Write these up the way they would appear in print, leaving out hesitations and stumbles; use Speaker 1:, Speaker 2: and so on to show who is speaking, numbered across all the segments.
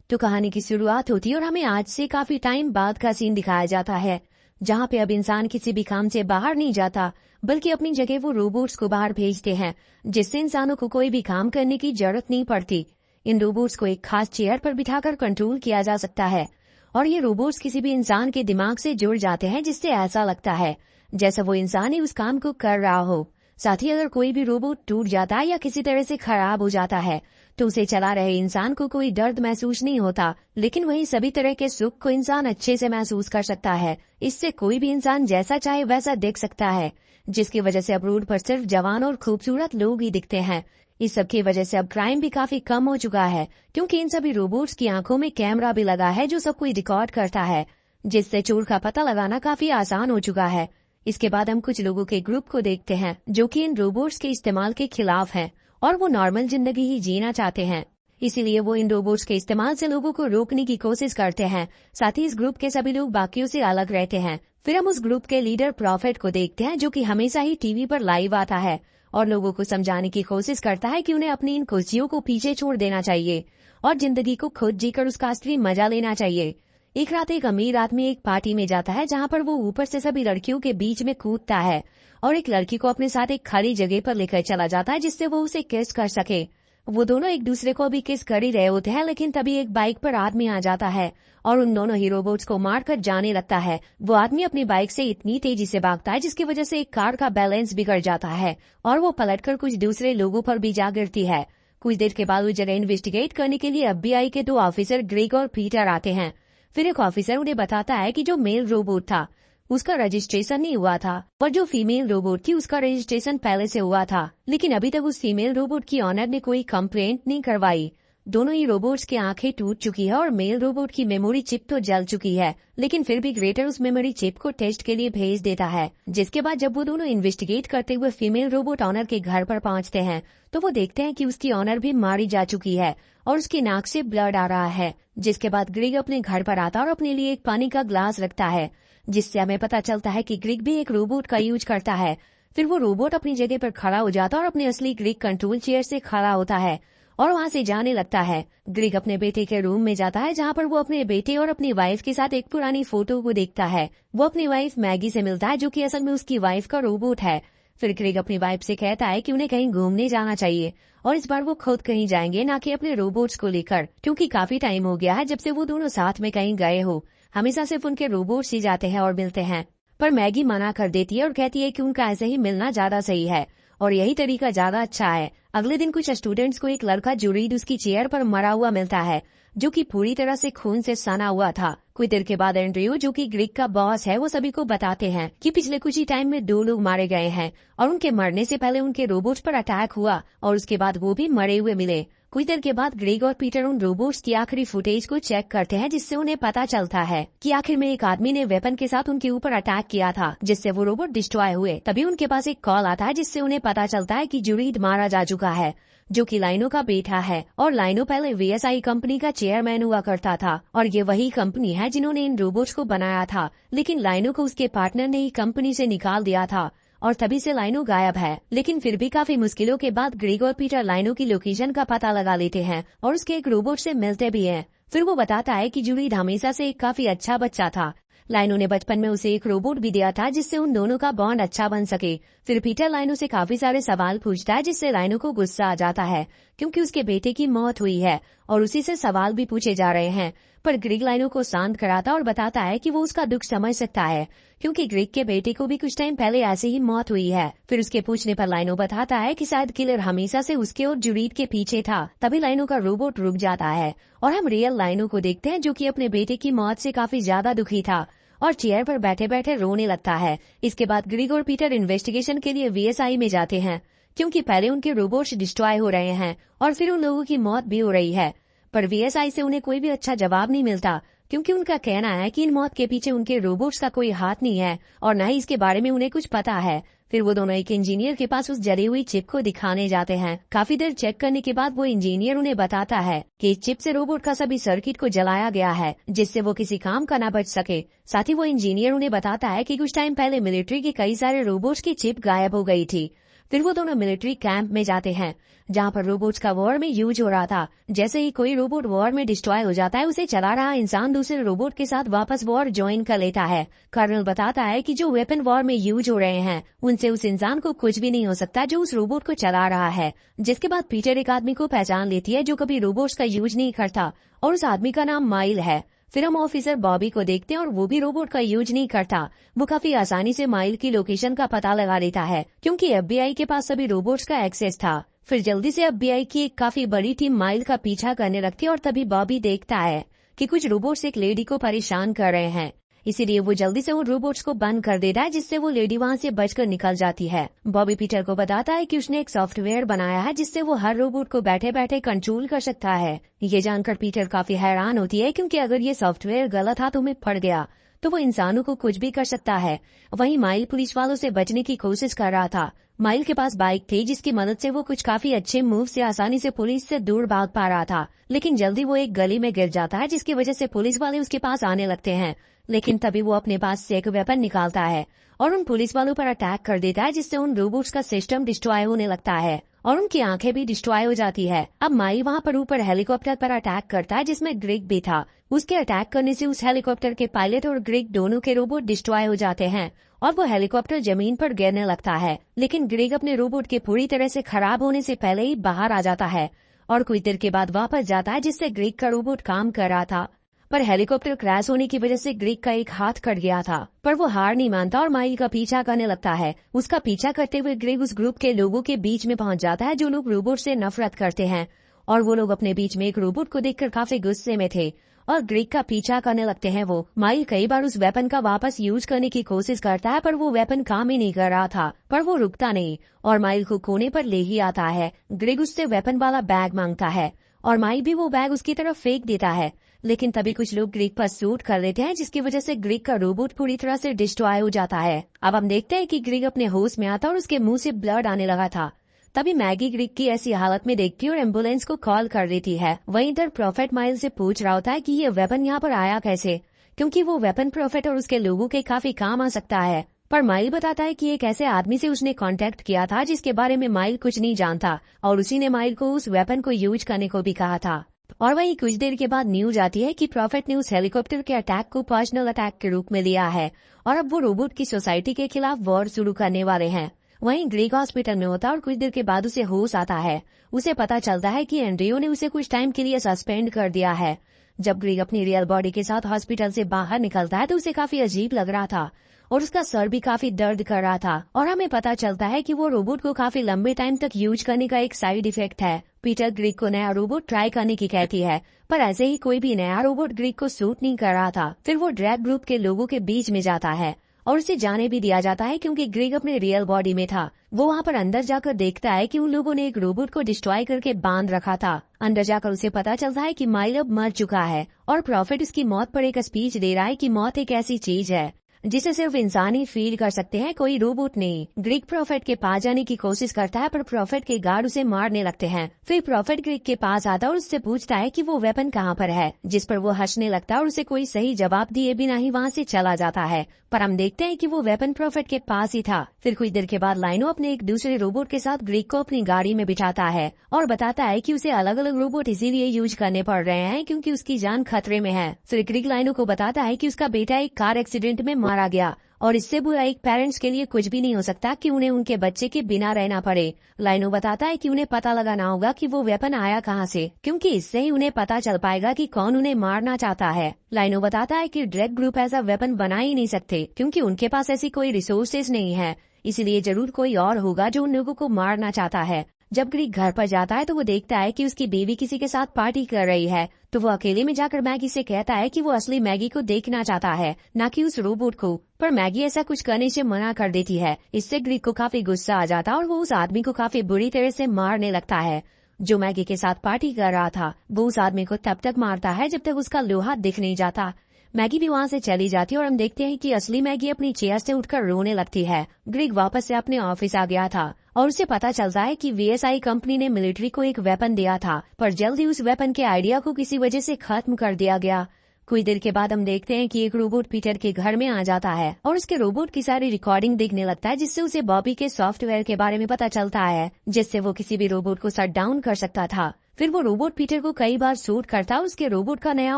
Speaker 1: तो कहानी की शुरुआत होती है और हमें आज से काफी टाइम बाद का सीन दिखाया जाता है, जहाँ पे अब इंसान किसी भी काम से बाहर नहीं जाता, बल्कि अपनी जगह वो रोबोट्स को बाहर भेजते हैं, जिससे इंसानों को कोई भी काम करने की जरूरत नहीं पड़ती। इन रोबोट्स को एक खास चेयर पर बिठाकर कंट्रोल किया जा सकता है और ये रोबोट्स किसी भी इंसान के दिमाग से जुड़ जाते हैं, जिससे ऐसा लगता है जैसा वो इंसान ही उस काम को कर रहा हो। साथ ही अगर कोई भी रोबोट टूट जाता है या किसी तरह से खराब हो जाता है तो उसे चला रहे इंसान को कोई दर्द महसूस नहीं होता, लेकिन वही सभी तरह के सुख को इंसान अच्छे से महसूस कर सकता है। इससे कोई भी इंसान जैसा चाहे वैसा देख सकता है, जिसकी वजह से अब रोड पर सिर्फ जवान और खूबसूरत लोग ही दिखते हैं। इस सब की वजह से अब क्राइम भी काफी कम हो चुका है, क्योंकि इन सभी रोबोट्स की आंखों में कैमरा भी लगा है जो सब कुछ रिकॉर्ड करता है, जिससे चोर का पता लगाना काफी आसान हो चुका है। इसके बाद हम कुछ लोगों के ग्रुप को देखते हैं जो कि इन रोबोट्स के इस्तेमाल के खिलाफ हैं और वो नॉर्मल जिंदगी ही जीना चाहते हैं। इसीलिए वो इन रोबोट्स के इस्तेमाल से लोगों को रोकने की कोशिश करते हैं। साथ ही इस ग्रुप के सभी लोग बाकियों से अलग रहते हैं। फिर हम उस ग्रुप के लीडर प्रॉफिट को देखते हैं, जो कि हमेशा ही टीवी पर लाइव आता है और लोगों को समझाने की कोशिश करता है कि उन्हें अपनी इन खुशियों को पीछे छोड़ देना चाहिए और जिंदगी को खुद जीकर उसका असली मजा लेना चाहिए। एक रात एक अमीर आदमी एक पार्टी में जाता है, जहाँ पर वो ऊपर से सभी लड़कियों के बीच में कूदता है और एक लड़की को अपने साथ एक खाली जगह पर लेकर चला जाता है, जिससे वो उसे किस कर सके। वो दोनों एक दूसरे को भी किस कर ही रहे होते हैं, लेकिन तभी एक बाइक पर आदमी आ जाता है और उन दोनों ही रोबोट्स को मारकर जाने लगता है। वो आदमी अपनी बाइक से इतनी तेजी से भागता है जिसकी वजह से एक कार का बैलेंस बिगड़ जाता है और वो पलटकर कुछ दूसरे लोगों पर भी जा गिरती है। कुछ देर के बाद वो जगह इन्वेस्टिगेट करने के लिए FBI के 2 ऑफिसर ग्रेग और पीटर आते हैं। फिर एक ऑफिसर उन्हें बताता है कि जो मेल रोबोट था उसका रजिस्ट्रेशन नहीं हुआ था, पर जो फीमेल रोबोट थी उसका रजिस्ट्रेशन पहले से हुआ था, लेकिन अभी तक उस फीमेल रोबोट की ऑनर ने कोई कंप्लेंट नहीं करवाई। दोनों ही रोबोट्स की आंखें टूट चुकी है और मेल रोबोट की मेमोरी चिप तो जल चुकी है, लेकिन फिर भी ग्रेटर उस मेमोरी चिप को टेस्ट के लिए भेज देता है। जिसके बाद जब वो दोनों इन्वेस्टिगेट करते हुए फीमेल रोबोट ऑनर के घर पर पहुंचते हैं तो वो देखते हैं कि उसकी ऑनर भी मारी जा चुकी है और उसकी नाक से ब्लड आ रहा है। जिसके बाद ग्रेग अपने घर पर आता और अपने लिए एक पानी का ग्लास रखता है, जिससे हमें पता चलता है कि ग्रेग भी एक रोबोट का यूज करता है। फिर वो रोबोट अपनी जगह पर खड़ा हो जाता है और अपने असली ग्रेग कंट्रोल चेयर से खड़ा होता है और वहाँ से जाने लगता है। ग्रेग अपने बेटे के रूम में जाता है, जहाँ पर वो अपने बेटे और अपनी वाइफ के साथ एक पुरानी फोटो को देखता है। वो अपनी वाइफ मैगी से मिलता है, जो कि असल में उसकी वाइफ का रोबोट है। फिर ग्रेग अपनी वाइफ से कहता है कि उन्हें कहीं घूमने जाना चाहिए और इस बार वो खुद कहीं जाएंगे, ना कि अपने रोबोट्स को लेकर, क्योंकि काफी टाइम हो गया है जब से वो दोनों साथ में कहीं गए हो। हमेशा सिर्फ उनके रोबोट्स ही जाते हैं और मिलते हैं, पर मैगी मना कर देती है और कहती है कि उनका ऐसे ही मिलना ज्यादा सही है और यही तरीका ज्यादा अच्छा है। अगले दिन कुछ स्टूडेंट्स को एक लड़का जुरीद उसकी चेयर पर मरा हुआ मिलता है, जो कि पूरी तरह से खून से सना हुआ था। कुछ देर के बाद एंड्रयू, जो कि ग्रेग का बॉस है, वो सभी को बताते हैं कि पिछले कुछ ही टाइम में 2 लोग मारे गए हैं और उनके मरने से पहले उनके रोबोट्स पर अटैक हुआ और उसके बाद वो भी मरे हुए मिले। कुछ देर के बाद ग्रेग और पीटर उन रोबोट्स की आखिरी फुटेज को चेक करते हैं, जिससे उन्हें पता चलता है कि आखिर में एक आदमी ने वेपन के साथ उनके ऊपर अटैक किया था, जिससे वो रोबोट डिस्ट्रॉय हुए। तभी उनके पास एक कॉल आता है, जिससे उन्हें पता चलता है कि जुरीद मारा जा चुका है, जो कि लाइनो का बेटा है और लाइनो पहले VSI कंपनी का चेयरमैन हुआ करता था और ये वही कंपनी है जिन्होंने इन रोबोट्स को बनाया था, लेकिन लाइनो को उसके पार्टनर ने ही कंपनी से निकाल दिया था और तभी से लाइनो गायब है। लेकिन फिर भी काफी मुश्किलों के बाद ग्रेग और पीटर लाइनो की लोकेशन का पता लगा लेते हैं और उसके एक रोबोट से मिलते भी हैं। फिर वो बताता है कि जुरीद हमेशा से एक काफी अच्छा बच्चा था। लाइनो ने बचपन में उसे एक रोबोट भी दिया था, जिससे उन दोनों का बॉन्ड अच्छा बन सके। फिर पीटर लाइनो से काफी सारे सवाल पूछता है, जिससे लाइनो को गुस्सा आ जाता है, क्योंकि उसके बेटे की मौत हुई है और उसी से सवाल भी पूछे जा रहे हैं। पर ग्रेग लाइनो को शांत कराता और बताता है कि वो उसका दुख समझ सकता है, क्योंकि ग्रेग के बेटे को भी कुछ टाइम पहले ऐसे ही मौत हुई है। फिर उसके पूछने पर लाइनो बताता है कि शायद किलर हमेशा से उसके और जुरीद के पीछे था। तभी लाइनो का रोबोट रुक जाता है और हम रियल लाइनो को देखते हैं, जो कि अपने बेटे की मौत से काफी ज्यादा दुखी था और चेयर पर बैठे बैठे रोने लगता है। इसके बाद ग्रेग और पीटर इन्वेस्टिगेशन के लिए VSI में जाते हैं, क्योंकि पहले उनके रोबोट्स डिस्ट्रॉय हो रहे हैं और फिर उन लोगों की मौत भी हो रही है। पर VSI से उन्हें कोई भी अच्छा जवाब नहीं मिलता, क्योंकि उनका कहना है कि इन मौत के पीछे उनके रोबोट्स का कोई हाथ नहीं है और न ही इसके बारे में उन्हें कुछ पता है। फिर वो दोनों एक इंजीनियर के पास उस जली हुई चिप को दिखाने जाते हैं। काफी देर चेक करने के बाद वो इंजीनियर उन्हें बताता है कि इस चिप से रोबोट का सभी सर्किट को जलाया गया है, जिससे वो किसी काम का न बच सके। साथ ही वो इंजीनियर उन्हें बताता है कि कुछ टाइम पहले मिलिट्री के कई सारे रोबोट्स की चिप गायब हो गई थी। फिर वो दोनों मिलिट्री कैंप में जाते हैं जहाँ पर रोबोट्स का वॉर में यूज हो रहा था। जैसे ही कोई रोबोट वॉर में डिस्ट्रॉय हो जाता है, उसे चला रहा इंसान दूसरे रोबोट के साथ वापस वॉर ज्वाइन कर लेता है। कर्नल बताता है कि जो वेपन वॉर में यूज हो रहे हैं उनसे उस इंसान को कुछ भी नहीं हो सकता जो उस रोबोट को चला रहा है। जिसके बाद पीटर एक आदमी को पहचान लेती है जो कभी रोबोट्स का यूज नहीं करता, और उस आदमी का नाम माइल है। फिर हम ऑफिसर बॉबी को देखते हैं और वो भी रोबोट का यूज नहीं करता। वो काफी आसानी से माइल की लोकेशन का पता लगा लेता है क्योंकि FBI के पास सभी रोबोट्स का एक्सेस था। फिर जल्दी से FBI की एक काफी बड़ी टीम माइल का पीछा करने लगती है और तभी बॉबी देखता है कि कुछ रोबोट्स एक लेडी को परेशान कर रहे हैं। इसीलिए वो जल्दी से उन रोबोट्स को बंद कर देता है जिससे वो लेडी वहाँ से बचकर निकल जाती है। बॉबी पीटर को बताता है कि उसने एक सॉफ्टवेयर बनाया है जिससे वो हर रोबोट को बैठे बैठे कंट्रोल कर सकता है। ये जानकर पीटर काफी हैरान होती है क्योंकि अगर ये सॉफ्टवेयर गलत हाथों में पड़ गया तो वो इंसानों को कुछ भी कर सकता है। वहीं माइल पुलिस वालों से बचने की कोशिश कर रहा था। माइल के पास बाइक थी जिसकी मदद से वो कुछ काफी अच्छे मूव से आसानी से पुलिस से दूर भाग पा रहा था, लेकिन जल्दी वो एक गली में गिर जाता है जिसकी वजह से पुलिस वाले उसके पास आने लगते हैं। लेकिन तभी वो अपने पास से एक वेपन निकालता है और उन पुलिस वालों पर अटैक कर देता है जिससे उन रोबोट्स का सिस्टम डिस्ट्रॉय होने लगता है और उनकी आंखें भी डिस्ट्रॉय हो जाती है। अब माइल वहाँ पर ऊपर हेलीकॉप्टर पर अटैक करता है जिसमें ग्रिग भी था। उसके अटैक करने से उस हेलीकॉप्टर के पायलट और ग्रिग दोनों के रोबोट डिस्ट्रॉय हो जाते हैं और वो हेलीकॉप्टर जमीन पर गिरने लगता है। लेकिन ग्रिग अपने रोबोट के पूरी तरह से खराब होने से पहले ही बाहर आ जाता है और कुछ देर के बाद वापस जाता है जिससे ग्रिग का रोबोट काम कर रहा था। पर हेलीकॉप्टर क्रैश होने की वजह से ग्रिग का एक हाथ कट गया था, पर वो हार नहीं मानता और माइल का पीछा करने लगता है। उसका पीछा करते हुए ग्रिग उस ग्रुप के लोगों के बीच में पहुंच जाता है जो लोग रोबोट से नफरत करते हैं और वो लोग अपने बीच में एक रोबोट को देखकर काफी गुस्से में थे और ग्रिग का पीछा करने लगते हैं। वो माइल कई बार उस वेपन का वापस यूज करने की कोशिश करता है पर वो वेपन काम ही नहीं कर रहा था, पर वो रुकता नहीं और माइल को कोने पर ले ही आता है। ग्रिग उससे वेपन वाला बैग मांगता है और माइल भी वो बैग उसकी तरफ फेंक देता है, लेकिन तभी कुछ लोग ग्रिग पर शूट कर लेते हैं जिसकी वजह से ग्रिग का रोबोट पूरी तरह से डिस्ट्रॉय हो जाता है। अब हम देखते हैं कि ग्रिग अपने होश में आता और उसके मुंह से ब्लड आने लगा था। तभी मैगी ग्रिग की ऐसी हालत में देखती है और एम्बुलेंस को कॉल कर देती है। वहीं इधर प्रॉफिट माइल से पूछ रहा होता है कि ये वेपन यहाँ पर आया कैसे, क्योंकि वो वेपन प्रॉफिट और उसके लोगों के काफी काम आ सकता है। पर माइल बताता है कि एक ऐसे आदमी से उसने कांटेक्ट किया था जिसके बारे में माइल कुछ नहीं जानता और उसी ने माइल को उस वेपन को यूज करने को भी कहा था। और वहीं कुछ देर के बाद न्यूज आती है कि प्रॉफिट ने उस हेलीकॉप्टर के अटैक को पर्सनल अटैक के रूप में लिया है और अब वो रोबोट की सोसाइटी के खिलाफ वॉर शुरू करने वाले हैं। वहीं ग्रिग हॉस्पिटल में होता और कुछ देर के बाद उसे होश आता है। उसे पता चलता है कि एंड्रियो ने उसे कुछ टाइम के लिए सस्पेंड कर दिया है। जब ग्रिग अपनी रियल बॉडी के साथ हॉस्पिटल से बाहर निकलता है तो उसे काफी अजीब लग रहा था और उसका सर भी काफी दर्द कर रहा था और हमें पता चलता है कि वो रोबोट को काफी लंबे टाइम तक यूज करने का एक साइड इफेक्ट है। पीटर ग्रिग को नया रोबोट ट्राई करने की कहती है, पर ऐसे ही कोई भी नया रोबोट ग्रिग को सूट नहीं कर रहा था। फिर वो ड्रैग ग्रुप के लोगों के बीच में जाता है और उसे जाने भी दिया जाता है क्योंकि ग्रिग अपने रियल बॉडी में था। वो वहाँ पर अंदर जाकर देखता है कि उन लोगों ने एक रोबोट को डिस्ट्रॉय करके बांध रखा था। अंदर जाकर उसे पता चलता है कि माइल अब मर चुका है और प्रॉफिट उसकी मौत पर एक स्पीच दे रहा है कि मौत एक ऐसी चीज है जिसे सिर्फ इंसान ही फील कर सकते हैं, कोई रोबोट नहीं। ग्रिग प्रॉफिट के पास जाने की कोशिश करता है पर प्रॉफिट के गार्ड उसे मारने लगते हैं। फिर प्रॉफिट ग्रिग के पास आता और उससे पूछता है कि वो वेपन कहाँ पर है, जिस पर वो हंसने लगता है और उसे कोई सही जवाब दिए बिना ही वहाँ से चला जाता है। पर हम देखते हैं कि वो वेपन प्रॉफिट के पास ही था। फिर कुछ देर के बाद लाइनो अपने एक दूसरे रोबोट के साथ ग्रिग को अपनी गाड़ी में बिठाता है और बताता है कि उसे अलग अलग रोबोट इसीलिए यूज करने पड़ रहे हैं क्योंकि उसकी जान खतरे में है। फिर ग्रिग लाइनो को बताता है कि उसका बेटा एक कार एक्सीडेंट में मारा गया और इससे बुरा एक पेरेंट्स के लिए कुछ भी नहीं हो सकता कि उन्हें उनके बच्चे के बिना रहना पड़े। लाइनो बताता है कि उन्हें पता लगाना होगा कि वो वेपन आया कहाँ से, क्योंकि इससे ही उन्हें पता चल पाएगा कि कौन उन्हें मारना चाहता है। लाइनो बताता है कि ड्रैग ग्रुप ऐसा वेपन बना ही नहीं सकते क्योंकि उनके पास ऐसी कोई रिसोर्सेज नहीं है, इसलिए जरूर कोई और होगा जो उन लोगों को मारना चाहता है। जब ग्रिग घर पर जाता है तो वो देखता है कि उसकी बीवी किसी के साथ पार्टी कर रही है, तो वो अकेले में जाकर मैगी से कहता है कि वो असली मैगी को देखना चाहता है, न कि उस रोबोट को। पर मैगी ऐसा कुछ करने से मना कर देती है। इससे ग्रिग को काफी गुस्सा आ जाता है और वो उस आदमी को काफी बुरी तरह से मारने लगता है जो मैगी के साथ पार्टी कर रहा था। वो उस आदमी को तब तक मारता है जब तक उसका लोहा दिख नहीं जाता। मैगी भी वहाँ से चली जाती है और हम देखते हैं कि असली मैगी अपनी चेयर से उठकर रोने लगती है। ग्रिग वापस से अपने ऑफिस आ गया था और उसे पता चलता है कि VSI कंपनी ने मिलिट्री को एक वेपन दिया था, पर जल्द ही उस वेपन के आइडिया को किसी वजह से खत्म कर दिया गया। कुछ देर के बाद हम देखते हैं कि एक रोबोट पीटर के घर में आ जाता है और उसके रोबोट की सारी रिकॉर्डिंग देखने लगता है, जिससे उसे बॉबी के सॉफ्टवेयर के बारे में पता चलता है, जिससे वो किसी भी रोबोट को शट डाउन कर सकता था। फिर वो रोबोट पीटर को कई बार शूट करता है, उसके रोबोट का नया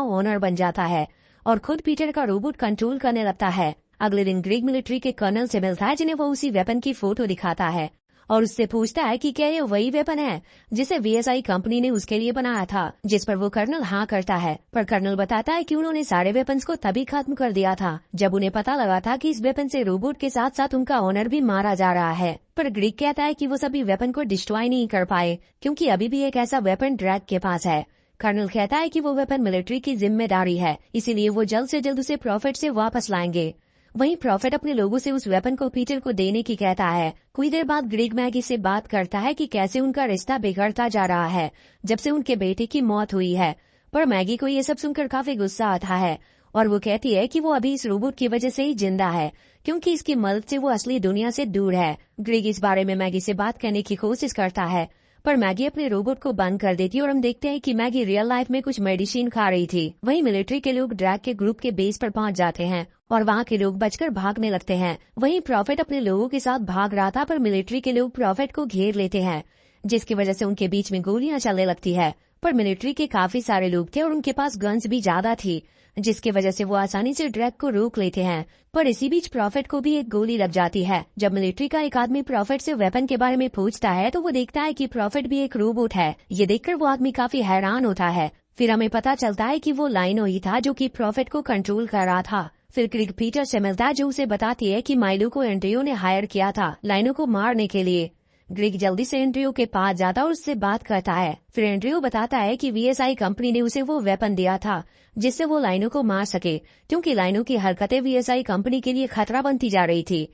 Speaker 1: ओनर बन जाता है और खुद पीटर का रोबोट कंट्रोल करने लगता है। अगले दिन ग्रेग मिलिट्री के कर्नल से मिलता है, जिन्हें वो उसी वेपन की फोटो दिखाता है और उससे पूछता है कि क्या ये वही वेपन है जिसे वीएसआई कंपनी ने उसके लिए बनाया था, जिस पर वो कर्नल हाँ करता है। पर कर्नल बताता है कि उन्होंने सारे वेपन्स को तभी खत्म कर दिया था जब उन्हें पता लगा था कि इस वेपन से रोबोट के साथ साथ उनका ओनर भी मारा जा रहा है। पर ग्रेग कहता है कि वो सभी वेपन को डिस्ट्रॉय नहीं कर पाए क्योंकि अभी भी एक ऐसा वेपन ड्रैग के पास है। कर्नल कहता है कि वो वेपन मिलिट्री की जिम्मेदारी है, इसीलिए वो जल्द से जल्द उसे प्रॉफिट से वापस लाएंगे। वहीं प्रॉफिट अपने लोगों से उस वेपन को पीटर को देने की कहता है। कुछ देर बाद ग्रेग मैगी से बात करता है कि कैसे उनका रिश्ता बिगड़ता जा रहा है जब से उनके बेटे की मौत हुई है। पर मैगी को ये सब सुनकर काफी गुस्सा आता है और वो कहती है कि वो अभी इस रोबोट की वजह से ही जिंदा है क्योंकि इसकी मदद से वो असली दुनिया से दूर है। ग्रेग इस बारे में मैगी से बात करने की कोशिश करता है पर मैगी अपने रोबोट को बंद कर देती है और हम देखते हैं कि मैगी रियल लाइफ में कुछ मेडिसिन खा रही थी। वहीं मिलिट्री के लोग ड्रैग के ग्रुप के बेस पर पहुंच जाते हैं और वहां के लोग बचकर भागने लगते हैं। वहीं प्रॉफिट अपने लोगों के साथ भाग रहा था पर मिलिट्री के लोग प्रॉफिट को घेर लेते हैं, जिसकी वजह से उनके बीच में गोलियां चलने लगती है। पर मिलिट्री के काफी सारे लोग थे और उनके पास गन्स भी ज्यादा थी, जिसकी वजह से वो आसानी से ड्रैग को रोक लेते हैं। पर इसी बीच प्रॉफिट को भी एक गोली लग जाती है। जब मिलिट्री का एक आदमी प्रॉफिट से वेपन के बारे में पूछता है तो वो देखता है कि प्रॉफिट भी एक रोबोट है। ये देखकर वो आदमी काफी हैरान होता है। फिर हमें पता चलता है कि वो लाइनो ही था जो कि प्रॉफिट को कंट्रोल कर रहा था। फिर ग्रेग पीटर से मिलता है जो उसे बताती है कि माइलो को एंड्रयू ने हायर किया था लाइनो को मारने के लिए। ग्रेग जल्दी से एंड्रयू के पास जाता और उससे बात करता है। फिर एंड्रयू बताता है कि वीएसआई कंपनी ने उसे वो वेपन दिया था जिससे वो लाइनो को मार सके, क्योंकि लाइनो की हरकतें वीएसआई कंपनी के लिए खतरा बनती जा रही थी।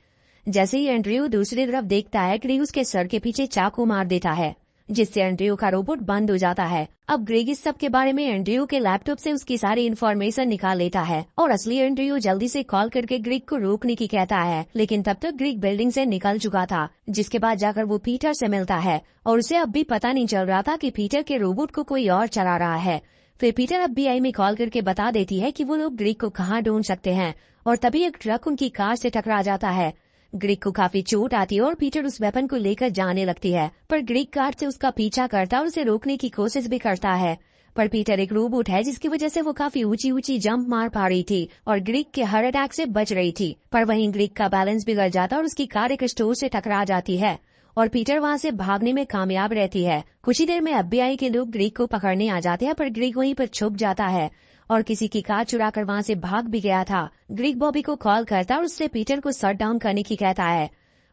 Speaker 1: जैसे ही एंड्रयू दूसरी तरफ देखता है, ग्रेग उसके सर के पीछे चाकू मार देता है, जिससे एंड्रयू का रोबोट बंद हो जाता है। अब ग्रेग इस सब के बारे में एंड्रयू के लैपटॉप से उसकी सारी इन्फॉर्मेशन निकाल लेता है और असली एंड्रयू जल्दी से कॉल करके ग्रेग को रोकने की कहता है, लेकिन तब तक ग्रेग बिल्डिंग से निकल चुका था। जिसके बाद जाकर वो पीटर से मिलता है और उसे अब भी पता नहीं चल रहा था कि पीटर के रोबोट को कोई और चला रहा है। फिर पीटर FBI में कॉल करके बता देती है कि वो लोग ग्रेग को कहाँ ढूंढ सकते हैं और तभी एक ट्रक उनकी कार से टकरा जाता है। ग्रेग को काफी चोट आती है और पीटर उस वेपन को लेकर जाने लगती है, पर ग्रेग कार से उसका पीछा करता और उसे रोकने की कोशिश भी करता है। पर पीटर एक रोबोट है जिसकी वजह से वो काफी ऊंची ऊंची जंप मार पा रही थी और ग्रेग के हर अटैक से बच रही थी। पर वहीं ग्रेग का बैलेंस बिगड़ जाता और उसकी कार एक स्टोर से टकरा जाती है और पीटर वहां से भागने में कामयाब रहती है। कुछ ही देर में FBI के लोग ग्रेग को पकड़ने आ जाते हैं, पर ग्रेग वहीं पर छुप जाता है और किसी की कार चुरा कर वहां से भाग भी गया था। ग्रेग बॉबी को कॉल करता और उससे पीटर को शट डाउन करने की कहता है,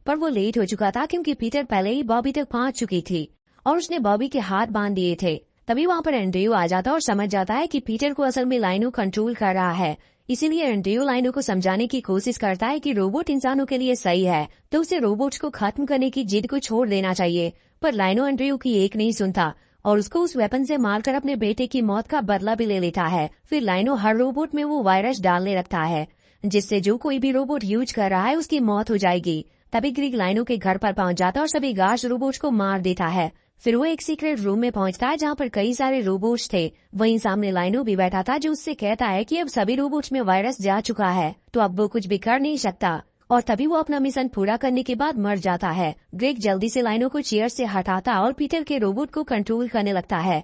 Speaker 1: पर वो लेट हो चुका था क्योंकि पीटर पहले ही बॉबी तक पहुंच चुकी थी और उसने बॉबी के हाथ बांध दिए थे। तभी वहां पर एंड्रयू आ जाता और समझ जाता है कि पीटर को असल में लाइनो कंट्रोल कर रहा है। इसीलिए एंड्रयू लाइनो को समझाने की कोशिश करता है कि रोबोट इंसानों के लिए सही है तो उसे रोबोट्स को खत्म करने की जिद को छोड़ देना चाहिए। पर लाइनो एंड्रयू की एक नहीं सुनता और उसको उस वेपन से मारकर अपने बेटे की मौत का बदला भी ले लेता है। फिर लाइनो हर रोबोट में वो वायरस डालने लगता है जिससे जो कोई भी रोबोट यूज कर रहा है उसकी मौत हो जाएगी। तभी ग्रेग लाइनो के घर पर पहुंच जाता और सभी गार्ड्स रोबोट्स को मार देता है। फिर वो एक सीक्रेट रूम में पहुंचता है जहां पर कई सारे रोबोट्स थे। वहीं सामने लाइनो भी बैठा था जो उससे कहता है कि अब सभी रोबोट्स में वायरस जा चुका है तो अब वो कुछ भी कर नहीं सकता और तभी वो अपना मिशन पूरा करने के बाद मर जाता है। ग्रेग जल्दी से लाइनो को चेयर से हटाता और पीटर के रोबोट को कंट्रोल करने लगता है।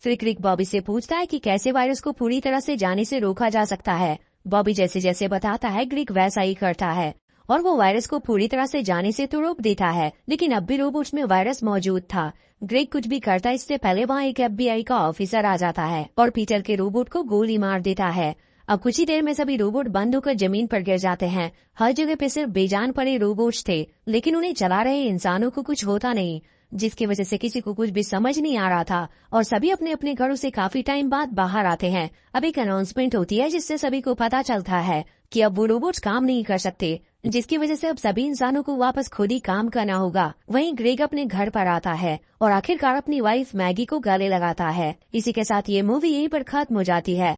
Speaker 1: फिर ग्रेग बॉबी से पूछता है कि कैसे वायरस को पूरी तरह से जाने से रोका जा सकता है। बॉबी जैसे जैसे बताता है ग्रेग वैसा ही करता है और वो वायरस को पूरी तरह से जाने से तो रोक देता है, लेकिन अब भी रोबोट्स में वायरस मौजूद था। ग्रेग कुछ भी करता इससे पहले वहाँ एक FBI का ऑफिसर आ जाता है और पीटर के रोबोट को गोली मार देता है। अब कुछ ही देर में सभी रोबोट बंद होकर जमीन पर गिर जाते हैं। हर जगह पे सिर्फ बेजान पड़े रोबोट्स थे, लेकिन उन्हें चला रहे इंसानों को कुछ होता नहीं, जिसकी वजह से किसी को कुछ भी समझ नहीं आ रहा था और सभी अपने अपने घरों से काफी टाइम बाद बाहर आते हैं। अब एक अनाउंसमेंट होती है जिससे सभी को पता चलता है कि अब वो रोबोट्स काम नहीं कर सकते, जिसकी वजह से अब सभी इंसानों को वापस खुद ही काम करना होगा। वहीं ग्रेग अपने घर पर आता है और आखिरकार अपनी वाइफ मैगी को गले लगाता है। इसी के साथ ये मूवी यहीं पर खत्म हो जाती है।